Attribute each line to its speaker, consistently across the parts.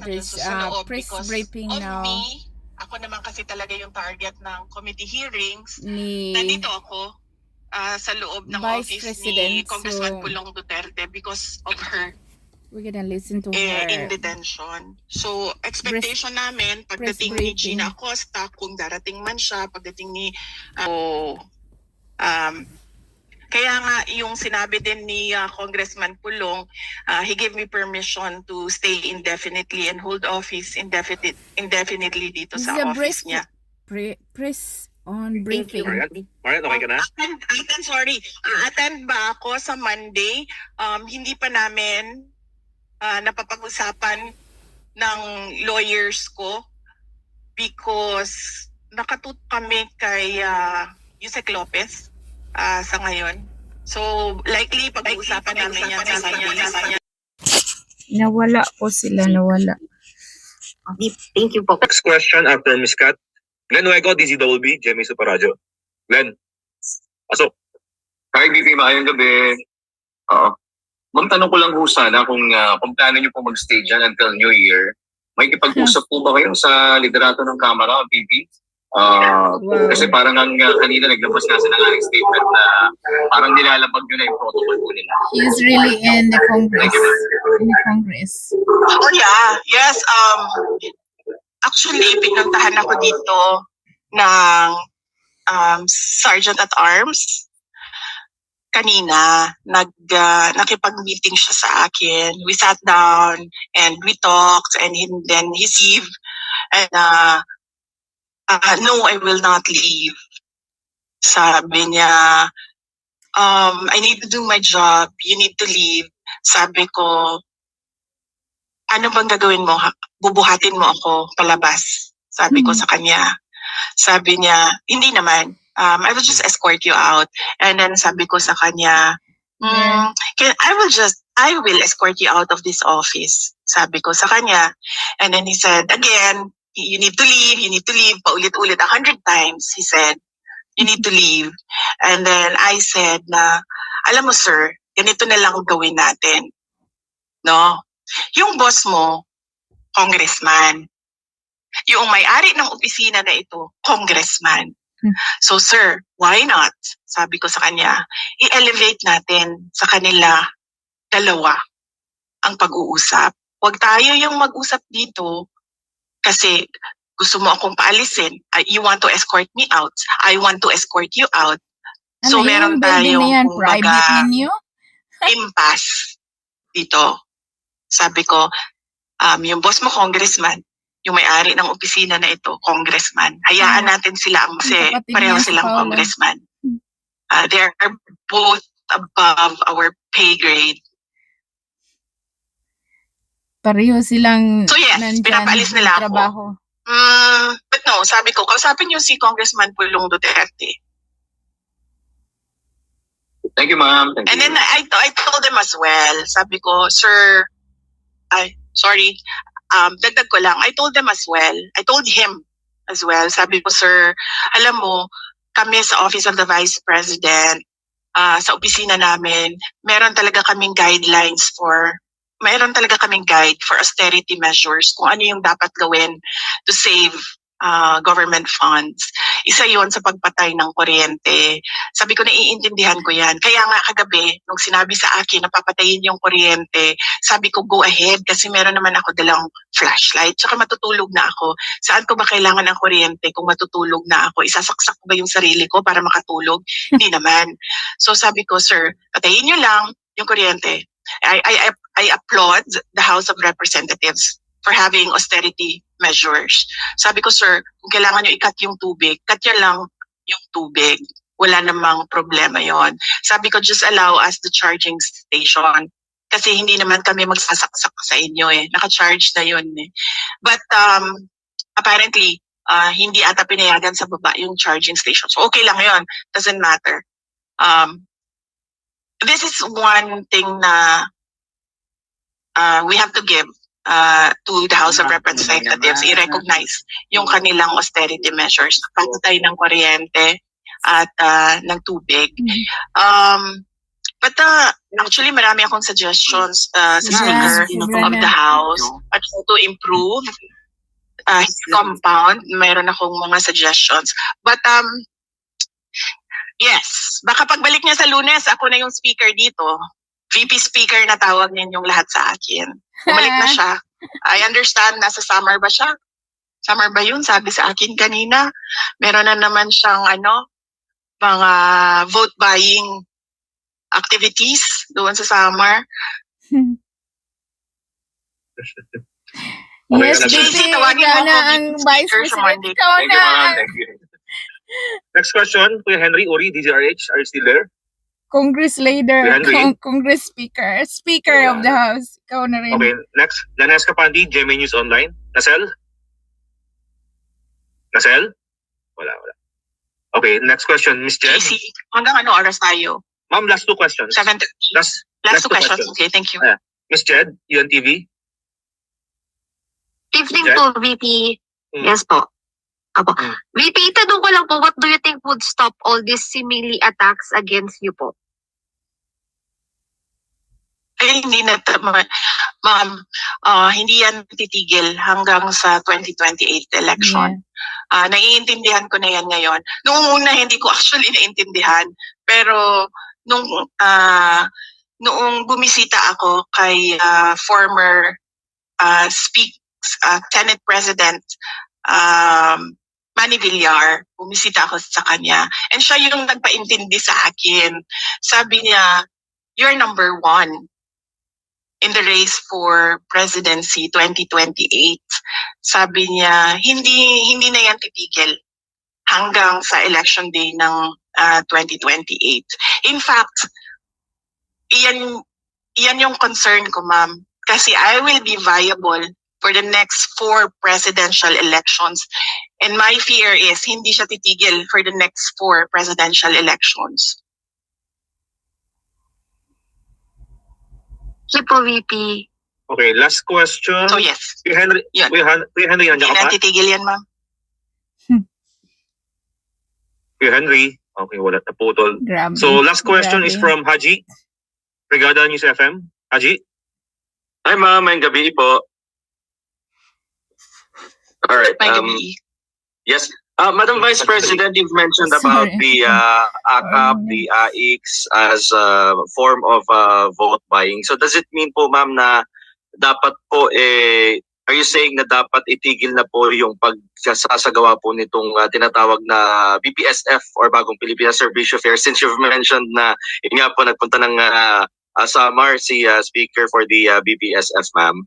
Speaker 1: there's
Speaker 2: sa loob
Speaker 1: press
Speaker 2: because
Speaker 1: briefing
Speaker 2: of
Speaker 1: now
Speaker 2: me. Ako naman kasi talaga yung target ng committee hearings.
Speaker 1: ni
Speaker 2: Nandito ako sa loob ng
Speaker 1: Vice
Speaker 2: office
Speaker 1: President,
Speaker 2: ni Congressman
Speaker 1: so
Speaker 2: Pulong Duterte because of her
Speaker 1: we're gonna listen to
Speaker 2: in
Speaker 1: her
Speaker 2: detention. So, expectation namin,
Speaker 1: press
Speaker 2: pagdating ni
Speaker 1: briefing.
Speaker 2: Gina Acosta, kung darating man siya, pagdating ni kaya nga yung sinabi din ni Congressman Pulong, he gave me permission to stay indefinitely and hold office indefinitely dito
Speaker 1: This
Speaker 2: sa
Speaker 1: is a
Speaker 2: office niya.
Speaker 1: press on briefing.
Speaker 3: Marian, okay ka na?
Speaker 2: Sorry. Attend ba ako sa Monday? Hindi pa namin napapag-usapan ng lawyers ko because nakatut kami kay Yusek Lopez sa ngayon. So, likely pag-uusapan namin yan sa Monday.
Speaker 1: Nawala po sila, nawala.
Speaker 4: Thank you po.
Speaker 3: Next question after Ms. Kat. Glenn Hueco, DZWB, Jemmy Superadio. Glenn, pasok.
Speaker 5: Hi, BP, maayong gabi. Oo. Ma'am, tanong ko lang po sana kung plano niyo po mag-stay dyan until New Year. May kipag-usap po ba kayo sa liderato ng Kamara, BP? Kasi parang kanina naglabas nga sila ng statement na parang nilalabag nyo na yung protocol po nila.
Speaker 1: He's really in the Congress.
Speaker 2: Oh yeah, yes. Actually, pinuntahan ako dito ng Sergeant at Arms. Kanina, nakipag-meeting siya sa akin. We sat down and we talked and then he said, no, I will not leave. Sabi niya, I need to do my job. You need to leave. Sabi ko, ano bang gagawin mo? Bubuhatin mo ako palabas. Sabi ko sa kanya. Sabi niya, hindi naman. I will just escort you out. And then sabi ko sa kanya, I will escort you out of this office. Sabi ko sa kanya. And then he said, again, you need to leave. Paulit-ulit 100 times. He said, you need to leave. And then I said na, alam mo sir, ganito na lang gawin natin. No? Yung boss mo, congressman. Yung may-ari ng opisina na ito, congressman. So sir, why not? Sabi ko sa kanya, i-elevate natin sa kanila dalawa ang pag-uusap. Huwag tayo yung mag-usap dito kasi gusto mo akong paalisin. You want to escort me out. I want to escort you out. So meron tayong
Speaker 1: private ninyo?
Speaker 2: impasse dito. Sabi ko, yung boss mo congressman, yung may-ari ng opisina na ito, congressman. Hayaan natin sila kasi pareho silang congressman. They are both above our pay grade.
Speaker 1: Pareho silang
Speaker 2: so yes, pinapaalis nila
Speaker 1: trabaho.
Speaker 2: But no, sabi ko, kausapin niyo si Congressman Pulong Duterte.
Speaker 5: Thank you, ma'am.
Speaker 2: And then I told them as well, sabi ko, sir, dagdag ko lang, I told him as well, sabi ko, sir, alam mo, kami sa Office of the Vice President, sa opisina namin, meron talaga kaming guide for austerity measures, kung ano yung dapat gawin to save government funds. Isa yon sa pagpatay ng kuryente. Sabi ko, naiintindihan ko yan. Kaya nga kagabi, nung sinabi sa akin na papatayin yung kuryente, sabi ko, go ahead kasi meron naman ako dalang flashlight. Tsaka matutulog na ako. Saan ko ba kailangan ng kuryente kung matutulog na ako? Isasaksak ko ba yung sarili ko para makatulog? Hindi naman. So sabi ko, sir, patayin nyo lang yung kuryente. I applaud the House of Representatives for having austerity measures. Sabi ko, sir, kung kailangan nyo i-cut yung tubig, cut nyo lang yung tubig. Wala namang problema yon. Sabi ko, just allow us the charging station. Kasi hindi naman kami magsasaksak sa inyo eh. Naka-charge na yun eh. But apparently, hindi ata pinayagan sa baba yung charging station. So okay lang yon. Doesn't matter. This is one thing na we have to give to the House of Representatives, i-recognize yung kanilang austerity measures, patay ng kuryente at ng tubig. But actually, marami akong suggestions sa
Speaker 1: Sobra,
Speaker 2: Speaker
Speaker 1: sobra
Speaker 2: of
Speaker 1: na.
Speaker 2: the House at how to improve his compound. Mayroon akong mga suggestions. But yes, baka pagbalik niya sa Lunes, ako na yung speaker dito. VP Speaker na tawag ninyong lahat sa akin. Bumalik na siya. I understand, nasa summer ba siya? Summer ba yun? Sabi sa akin kanina. Meron na naman siyang mga vote buying activities doon sa summer.
Speaker 1: Yes,
Speaker 3: Okay,
Speaker 1: baby,
Speaker 2: Casey, tawagin
Speaker 1: ikaw
Speaker 2: mo
Speaker 1: na
Speaker 2: ako,
Speaker 1: ang
Speaker 2: VP
Speaker 1: Vice
Speaker 2: Speaker sa
Speaker 1: President.
Speaker 2: Monday.
Speaker 1: Ikaw
Speaker 5: Thank
Speaker 1: na.
Speaker 5: you, ma'am. Thank you.
Speaker 3: Next question, Kuya Henry Uri, DZRH, are you still there?
Speaker 1: Congress leader,
Speaker 3: Henry?
Speaker 1: Congress Speaker, Speaker of the House. Ikaw na rin.
Speaker 3: Okay, next, Lanes Kapandi, GMA News Online. Nasel? Nasel? Wala. Okay, next question, Miss Jed.
Speaker 2: Casey, hanggang ano oras tayo?
Speaker 3: Ma'am, last two questions.
Speaker 2: 7:30.
Speaker 3: Last
Speaker 2: Last two
Speaker 3: two
Speaker 2: questions.
Speaker 3: questions.
Speaker 2: Okay, thank you.
Speaker 3: Miss Jed, UNTV.
Speaker 4: Evening
Speaker 3: Jen?
Speaker 4: po, VP.
Speaker 3: Mm.
Speaker 4: Yes po. Apo.
Speaker 3: Mm.
Speaker 4: VP, tanong ko lang po, what do you think would stop all these seemingly attacks against you po?
Speaker 2: Ay, hindi na, ma'am, hindi yan titigil hanggang sa 2028 election. Naiintindihan ko na yan ngayon. Noong una, hindi ko actually naintindihan. Pero, noong bumisita ako kay former Senate President Manny Villar, bumisita ako sa kanya. And siya yung nagpaintindi sa akin. Sabi niya, you're number one in the race for presidency 2028. Sabi niya, hindi na yan titigil hanggang sa election day ng 2028. In fact, iyan yung concern ko, ma'am. Kasi I will be viable for the next 4 presidential elections. And my fear is hindi siya titigil for the next 4 presidential elections.
Speaker 4: Sige po, VP.
Speaker 3: Okay, last question.
Speaker 2: So yes,
Speaker 3: Kuya Henry,
Speaker 2: yun.
Speaker 3: Kuya Henry,
Speaker 2: Hindi
Speaker 3: nandiyan ka
Speaker 2: na
Speaker 3: pa?
Speaker 2: titigil yan, ma'am.
Speaker 3: Kuya Henry, okay, wala, naputol.
Speaker 1: Grabe.
Speaker 3: So, last question is
Speaker 1: Grabe.
Speaker 3: from Haji, Brigada News FM. Haji?
Speaker 5: Hi, ma'am. May gabi po. Alright.
Speaker 2: May gabi.
Speaker 5: Yes. Madam Vice President, you've mentioned about
Speaker 1: Sorry.
Speaker 5: the AKAP, the AIX as a form of vote buying. So does it mean po, ma'am, na dapat po, are you saying na dapat itigil na po yung pagsasagawa po nitong tinatawag na BPSF or Bagong Pilipinas Servicio Fair, since you've mentioned na yun nga po nagpunta ng Samar si Speaker for the BPSF, ma'am?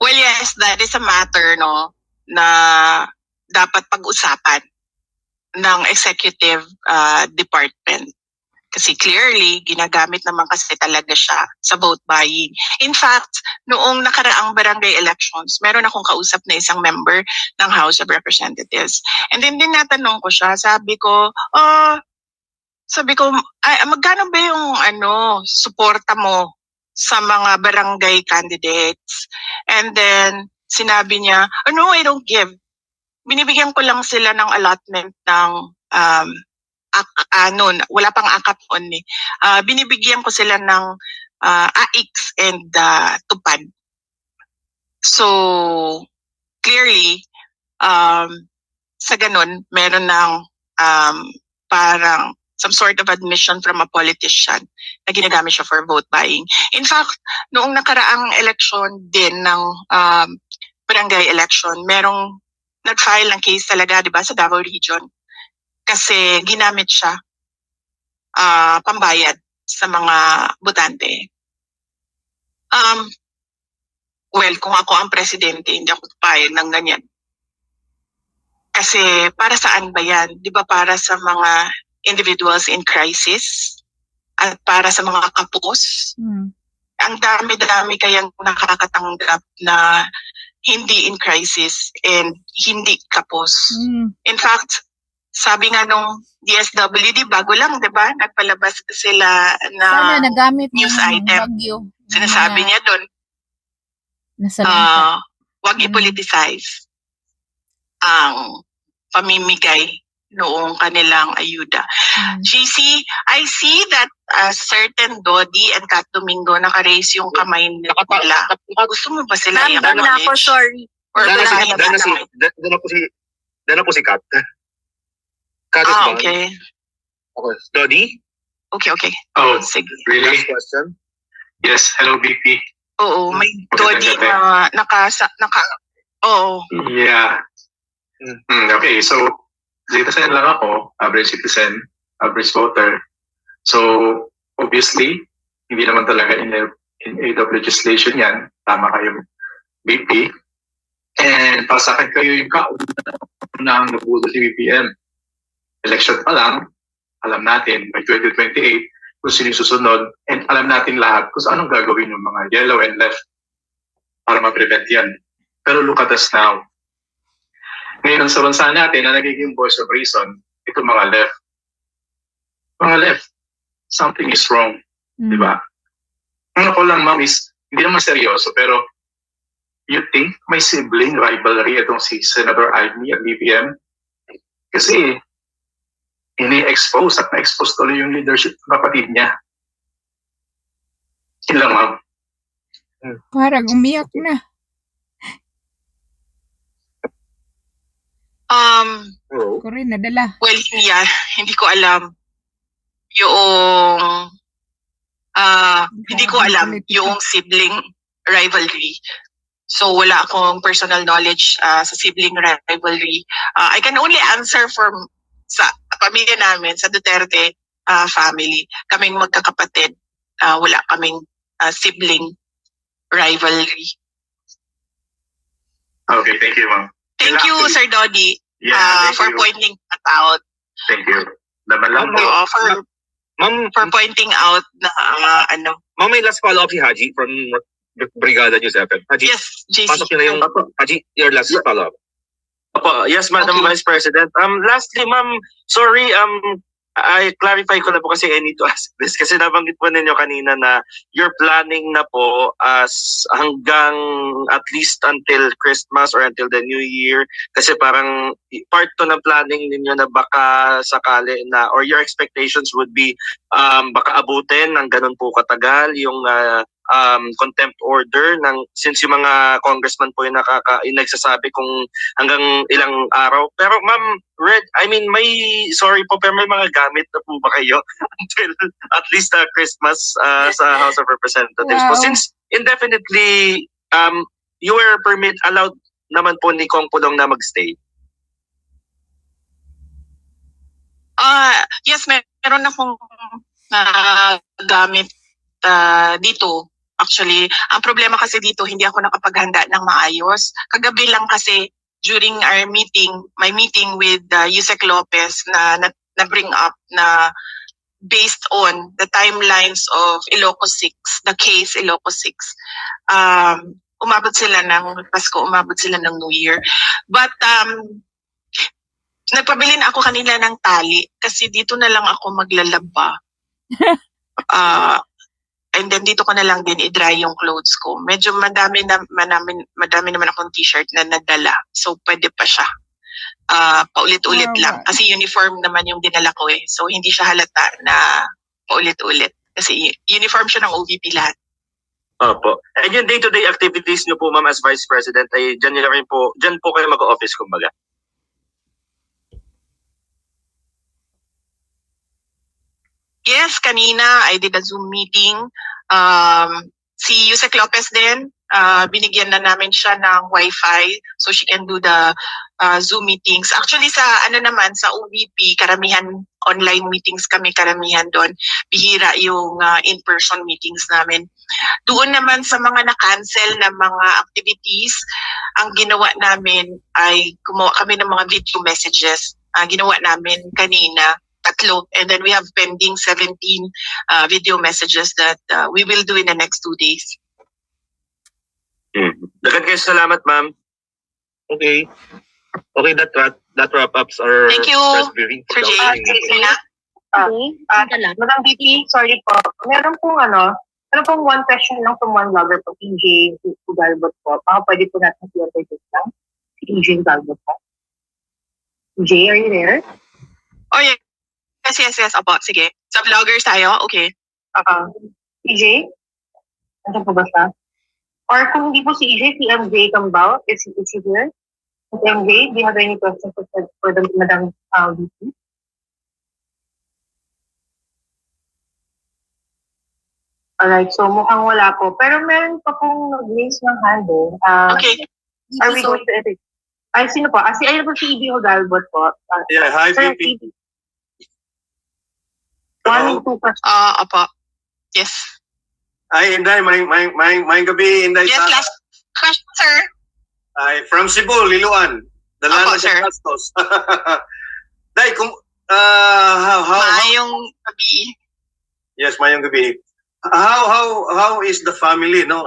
Speaker 2: Well, yes, that is a matter, no, na dapat pag-usapan ng executive department. Kasi clearly, ginagamit naman kasi talaga siya sa vote buying. In fact, noong nakaraang barangay elections, meron akong kausap na isang member ng House of Representatives. And then natanong ko siya, sabi ko, magkano ba yung suporta mo sa mga barangay candidates? And then, sinabi niya, no, I don't give. Binibigyan ko lang sila ng allotment ng, wala pang akap on eh. Binibigyan ko sila ng AIX and tupad. So, clearly, sa ganun, meron ng parang some sort of admission from a politician na ginagamit siya for vote buying. In fact, noong nakaraang election din ng barangay election, merong nag-file ng case talaga, di ba, sa Davao Region. Kasi ginamit siya pambayad sa mga botante. Well, kung ako ang presidente, hindi ako papayag ng ganyan. Kasi para saan ba yan? Di ba para sa mga individuals in crisis at para sa mga kapos? Ang dami-dami kayang nakakatanggap na hindi in crisis and hindi kapos. In fact, sabi nga nung DSWD, bago lang, di ba? Nagpalabas sila na
Speaker 1: Sana nagamit
Speaker 2: news
Speaker 1: ng
Speaker 2: item.
Speaker 1: bagyo.
Speaker 2: Sinasabi niya doon,
Speaker 1: Nasalanta.
Speaker 2: wag i-politicize ang pamimigay noong kanilang ayuda. GC, I see that certain Dodi and Kat Domingo naka-raise yung kamay nila. Gusto mo ba sila
Speaker 4: Ma'am, done na ako,
Speaker 2: i-acknowledge?
Speaker 4: sorry.
Speaker 2: Or
Speaker 3: Dana
Speaker 2: basahin
Speaker 3: po si Kat. Kat is done.
Speaker 2: okay.
Speaker 3: Okay. Dodi?
Speaker 2: Okay.
Speaker 6: Oh,
Speaker 2: Sige.
Speaker 6: really?
Speaker 3: Last question.
Speaker 6: Yes. Hello, BP.
Speaker 2: Oo, may
Speaker 6: Okay,
Speaker 2: Dodi
Speaker 6: okay.
Speaker 2: na oo.
Speaker 6: Yeah. Okay, so citizen lang ako, average citizen, average voter. So, obviously, hindi naman talaga in aid of legislation yan. Tama kayo, BP. And para sa akin kayo yung kauna ang nabulot ni BPM. Election pa lang, alam natin, by 2028, kung sino yung susunod, and alam natin lahat kung anong gagawin ng mga yellow and left para ma-prevent yan. Pero look at us now. Ngayon, sa bansa natin na nagiging voice of reason, ito mga left. Mga left, something is wrong. Di ba? Ano ko lang, ma'am, is hindi naman seryoso, pero you think may sibling rivalry itong si Senator Amy at BBM? Kasi ini-expose at na-expose tuloy yung leadership ng kapatid niya. Yun lang, ma'am.
Speaker 1: Parang umiyak na.
Speaker 3: Oo.
Speaker 1: Ko rin nadala.
Speaker 2: Well, yeah, hindi ko alam yung hindi ko alam yung sibling rivalry. So wala akong personal knowledge sa sibling rivalry. I can only answer for sa pamilya namin, sa Duterte family. Kaming magkakapatid, wala kaming sibling rivalry.
Speaker 6: Okay, thank you, ma'am.
Speaker 2: Thank you, Sir Dodi,
Speaker 6: Yeah, thank
Speaker 2: for
Speaker 6: you.
Speaker 2: pointing that out.
Speaker 6: Thank you. Naman lang po.
Speaker 2: For pointing out na
Speaker 3: Ma'am, may last follow-up si Haji from Brigada News FM. Haji,
Speaker 2: yes, JC.
Speaker 3: pasok niyo na yung, Haji, your last follow-up.
Speaker 7: Opo, yes, Madam
Speaker 2: Okay.
Speaker 7: Vice President. Lastly, ma'am, sorry, I clarify ko na po kasi I need to ask this kasi nabanggit po ninyo kanina na you're planning na po as hanggang at least until Christmas or until the New Year kasi parang part to ng planning ninyo na baka sakali na or your expectations would be baka abutin ng ganun po katagal yung contempt order ng since yung mga congressman po yung nagsasabi kung hanggang ilang araw. Pero ma'am, may sorry po pero may mga gamit na po ba kayo until at least Christmas sa House of Representatives?
Speaker 1: Wow.
Speaker 7: So since indefinitely you were allowed naman po ni Kong Pulong na magstay.
Speaker 2: Yes, meron akong gamit dito. Actually, ang problema kasi dito, hindi ako nakapaghanda ng maayos. Kagabi lang kasi during our meeting, my meeting with Yusek Lopez na bring up na based on the timelines of Ilocos 6, the case Ilocos 6, umabot sila ng Pasko, umabot sila ng New Year. But nagpabili na ako kanina ng tali kasi dito na lang ako maglalaba. And then dito ko na lang din i-dry yung clothes ko. Medyo madami naman akong t-shirt na nadala. So pwede pa siya. Paulit-ulit lang. Kasi uniform naman yung dinala ko eh. So hindi siya halata na paulit-ulit. Kasi uniform siya ng OVP lahat.
Speaker 7: Opo. And yung day-to-day activities niyo po, ma'am, as Vice President, ay dyan po kayo mag-office, kumbaga.
Speaker 2: Yes, kanina I did a Zoom meeting. Si Yusek Lopez din, binigyan na namin siya ng Wi-Fi so she can do the Zoom meetings. Actually sa sa OVP, karamihan online meetings kami, karamihan doon. Bihira yung in-person meetings namin. Doon naman sa mga na-cancel na mga activities, ang ginawa namin ay gumawa kami ng mga video messages. Ginawa namin kanina 3, and then we have pending 17 video messages that we will do in the next 2 days.
Speaker 7: Dagan kayo salamat, ma'am.
Speaker 3: Okay. Okay, that wrap-ups our
Speaker 2: Thank you,
Speaker 3: press briefing for
Speaker 2: Sir
Speaker 3: the
Speaker 2: Jay.
Speaker 3: opening meeting.
Speaker 8: Madam VP, sorry po. Meron pong one question lang from one vlogger po, EJ Galbot po. Baka pwede po natin siya lang. Si EJ Galbot po. EJ, are you there?
Speaker 2: Oh, yes. Opo, sige. Sa vloggers tayo, okay.
Speaker 8: CJ? Andiyan po ba siya? Or kung hindi po si EJ, si MJ Cambao, is he here? Si MJ, do you have any questions for the Madam VP? Alright, so mukhang wala po. Pero meron pa pong nag-raise ng hand
Speaker 2: Okay.
Speaker 8: Are we going to edit? Ay, sino po? Ayun po si EB Hogalbot po.
Speaker 7: Yeah, hi,
Speaker 8: Sir,
Speaker 7: VP.
Speaker 8: EB. One, two questions.
Speaker 2: Opo. Yes.
Speaker 7: Ay, Inday, may gabi, Inday.
Speaker 2: Yes, last question, sir.
Speaker 7: Ay, from Cebu, Liloan. The land
Speaker 2: Opo,
Speaker 7: of
Speaker 2: sir.
Speaker 7: the Castos. Day, how
Speaker 2: Mayong gabi.
Speaker 7: yes, mayong gabi. How is the family, no?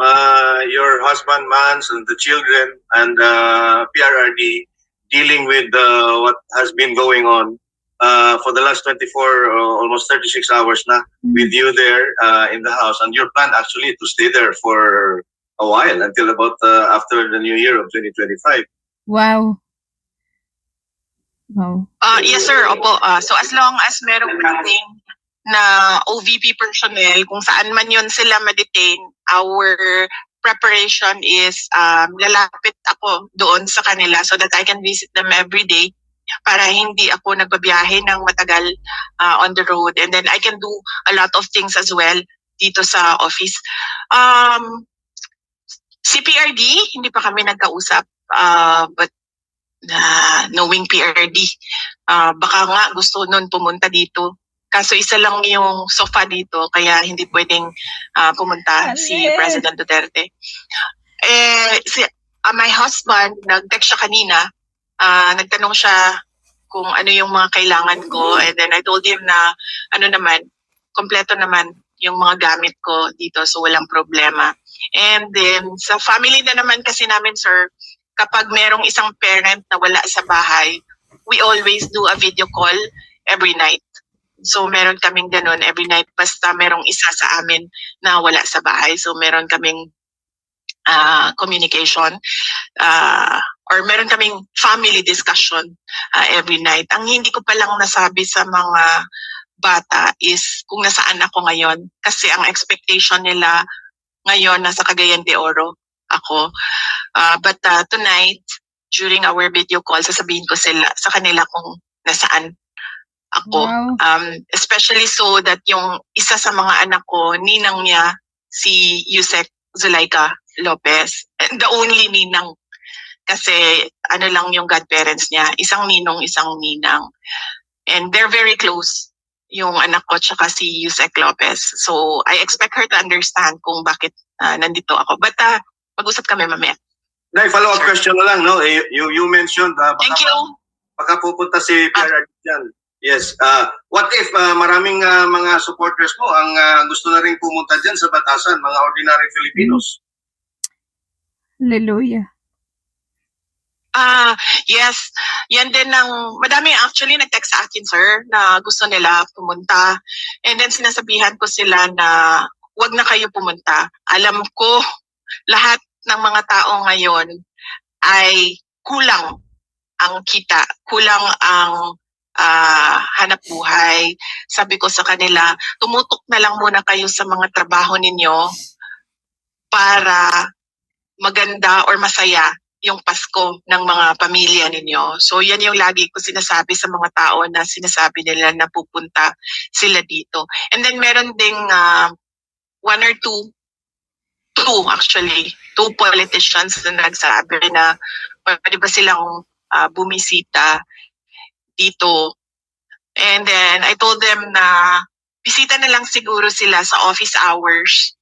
Speaker 7: Your husband, Mans, and the children, and PRRD dealing with what has been going on for the last 24, almost 36 hours na with you there in the house, and your plan actually to stay there for a while until about after the new year of 2025.
Speaker 1: Wow.
Speaker 2: Yes, sir. Opo. So as long as meron kaming na OVP personnel, kung saan man yun sila ma-detain, our preparation is lalapit ako doon sa kanila so that I can visit them every day para hindi ako nagbabiyahe ng matagal on the road. And then I can do a lot of things as well dito sa office. Si PRD, hindi pa kami nagkausap, but knowing PRD, baka nga gusto nun pumunta dito. Kaso isa lang yung sofa dito, kaya hindi pwedeng pumunta si President Duterte. My husband, nag-text siya kanina, nagtanong siya kung ano yung mga kailangan ko, and then I told him na kompleto naman yung mga gamit ko dito, so walang problema. And then sa family na naman kasi namin, sir, kapag merong isang parent na wala sa bahay, we always do a video call every night. So meron kaming ganun every night basta merong isa sa amin na wala sa bahay. So meron kaming communication or meron kaming family discussion every night. Ang hindi ko palang nasabi sa mga bata is kung nasaan ako ngayon. Kasi ang expectation nila ngayon nasa Cagayan de Oro ako. But tonight, during our video call, sasabihin ko sa kanila kung nasaan ako.
Speaker 1: Wow.
Speaker 2: Especially so that yung isa sa mga anak ko, ninang niya, si Yusek Zulaika Lopez. And the only ninang. Kasi ano lang yung godparents niya. Isang ninong, isang ninang. And they're very close, yung anak ko tsaka si Yusek Lopez. So I expect her to understand kung bakit nandito ako. But mag-usap kami mamaya.
Speaker 7: Nay, follow-up question na lang, no? You mentioned
Speaker 2: Thank you.
Speaker 7: baka pupunta si PRRD dyan. Yes. What if maraming mga supporters mo ang gusto na rin pumunta dyan sa batasan, mga ordinary Filipinos?
Speaker 1: Hallelujah.
Speaker 2: Yes. Yan din madami actually nag-text sa akin, sir, na gusto nila pumunta. And then sinasabihan ko sila na wag na kayo pumunta. Alam ko lahat ng mga tao ngayon ay kulang ang kita, kulang ang hanap buhay. Sabi ko sa kanila, tumutok na lang muna kayo sa mga trabaho ninyo para maganda or masaya yung Pasko ng mga pamilya ninyo. So yan yung lagi ko sinasabi sa mga tao na sinasabi nila na pupunta sila dito. And then meron ding one or two politicians na nagsabi na pwede ba silang bumisita dito. And then I told them na bisita na lang siguro sila sa office hours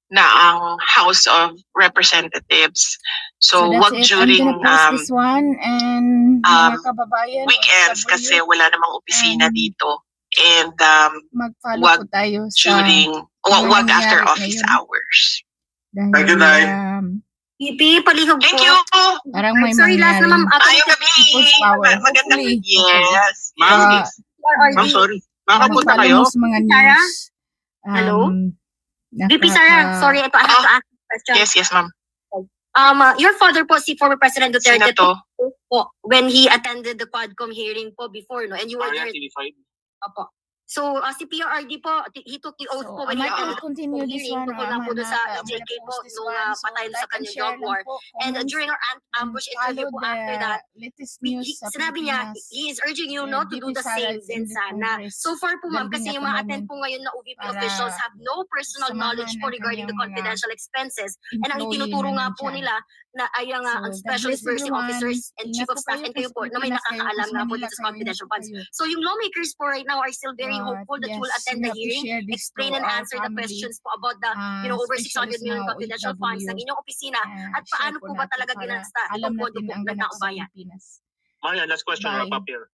Speaker 2: na ang House of Representatives. So wag
Speaker 1: that's it.
Speaker 2: during
Speaker 1: I'm gonna post this one and mga kababayan
Speaker 2: weekends kasi wala namang opisina dito. And
Speaker 1: mag-follow
Speaker 2: wag
Speaker 1: po tayo sa
Speaker 2: wag after
Speaker 1: nangyayari
Speaker 2: office
Speaker 1: ngayon.
Speaker 2: hours.
Speaker 1: Dahil,
Speaker 7: Thank you, Nay.
Speaker 4: VP, palihog
Speaker 2: Thank
Speaker 4: po.
Speaker 2: you!
Speaker 1: Parang may
Speaker 4: Sorry, last na ma'am.
Speaker 2: Ayong gabi!
Speaker 1: People's power.
Speaker 2: Magandang
Speaker 1: Hopefully.
Speaker 2: yes.
Speaker 1: Ma'am,
Speaker 7: Ma'am, sorry. Makakapunta kayo?
Speaker 1: Mga
Speaker 4: Sarah?
Speaker 1: news.
Speaker 4: Hello? VP Sara, sorry, ito I have to ask a question.
Speaker 2: Yes, ma'am.
Speaker 4: Your father po, si former President
Speaker 2: Sino
Speaker 4: Duterte,
Speaker 2: to?
Speaker 9: po when he attended the Quadcom hearing po before, no? And you were there.
Speaker 3: TV5.
Speaker 9: Opo. So, si PRRD po, he took the oath
Speaker 1: So,
Speaker 9: po when
Speaker 1: am
Speaker 9: he
Speaker 1: I gonna
Speaker 9: attended the
Speaker 1: continue
Speaker 9: Quadcom
Speaker 1: this
Speaker 9: hearing
Speaker 1: one or
Speaker 9: tungkol
Speaker 1: am
Speaker 9: lang
Speaker 1: I
Speaker 9: po doon
Speaker 1: not?
Speaker 9: sa
Speaker 1: I'm gonna
Speaker 9: EJK po
Speaker 1: post this
Speaker 9: nung
Speaker 1: one. So,
Speaker 9: patay sa
Speaker 1: like and
Speaker 9: kanyang
Speaker 1: share
Speaker 9: drug war.
Speaker 1: lang po,
Speaker 9: And
Speaker 1: comments,
Speaker 9: during our
Speaker 1: and
Speaker 9: ambush interview
Speaker 1: follow
Speaker 9: po after that,
Speaker 1: the latest
Speaker 9: he,
Speaker 1: news sa
Speaker 9: sinabi niya,
Speaker 1: Pilipinas.
Speaker 9: he is urging you
Speaker 1: Yeah,
Speaker 9: no to do
Speaker 1: DP
Speaker 9: the
Speaker 1: Sara
Speaker 9: same
Speaker 1: is
Speaker 9: din
Speaker 1: in the
Speaker 9: sana.
Speaker 1: Congress
Speaker 9: So far po ma'am,
Speaker 1: building
Speaker 9: kasi
Speaker 1: at
Speaker 9: yung
Speaker 1: the
Speaker 9: mga attend
Speaker 1: moment
Speaker 9: po ngayon na OVP
Speaker 1: para
Speaker 9: officials have no personal knowledge
Speaker 1: samahan
Speaker 9: po
Speaker 1: ang
Speaker 9: regarding the
Speaker 1: kanyang mga
Speaker 9: confidential expenses. And ang
Speaker 1: employee
Speaker 9: itinuturo
Speaker 1: na
Speaker 9: nga po
Speaker 1: nandyan.
Speaker 9: nila na ay ang
Speaker 1: So, God
Speaker 9: specialist
Speaker 1: bless
Speaker 9: nursing
Speaker 1: everyone.
Speaker 9: officers and chief
Speaker 1: Ingat
Speaker 9: of
Speaker 1: po
Speaker 9: staff
Speaker 1: kayo
Speaker 9: and
Speaker 1: kung
Speaker 9: kayo
Speaker 1: sa
Speaker 9: po na may
Speaker 1: Pilipinas kayo, kung
Speaker 9: nakakaalam
Speaker 1: sa
Speaker 9: nga po
Speaker 1: Manila
Speaker 9: dito sa
Speaker 1: kayo, ingat
Speaker 9: confidential
Speaker 1: po
Speaker 9: funds.
Speaker 1: kayo.
Speaker 9: So yung lawmakers po right now are still very
Speaker 1: But
Speaker 9: hopeful that you will
Speaker 1: yes,
Speaker 9: attend
Speaker 1: we
Speaker 9: the
Speaker 1: have to
Speaker 9: hearing,
Speaker 1: share this to
Speaker 9: explain and
Speaker 1: our
Speaker 9: answer the
Speaker 1: family,
Speaker 9: questions po about the over 600
Speaker 1: especially
Speaker 9: million
Speaker 1: now
Speaker 9: confidential funds ng
Speaker 1: OFW.
Speaker 9: inyong opisina at
Speaker 1: Share
Speaker 9: paano
Speaker 1: po
Speaker 9: po ba
Speaker 1: natin
Speaker 9: talaga
Speaker 1: para
Speaker 9: ginasta
Speaker 1: alam
Speaker 9: itong pondo
Speaker 1: natin
Speaker 9: po
Speaker 1: ang
Speaker 9: ng
Speaker 1: ganap
Speaker 9: taong
Speaker 1: sa
Speaker 9: bayan.
Speaker 1: Pilipinas.
Speaker 3: Maria, last question,
Speaker 1: Bye.
Speaker 3: wrap up here.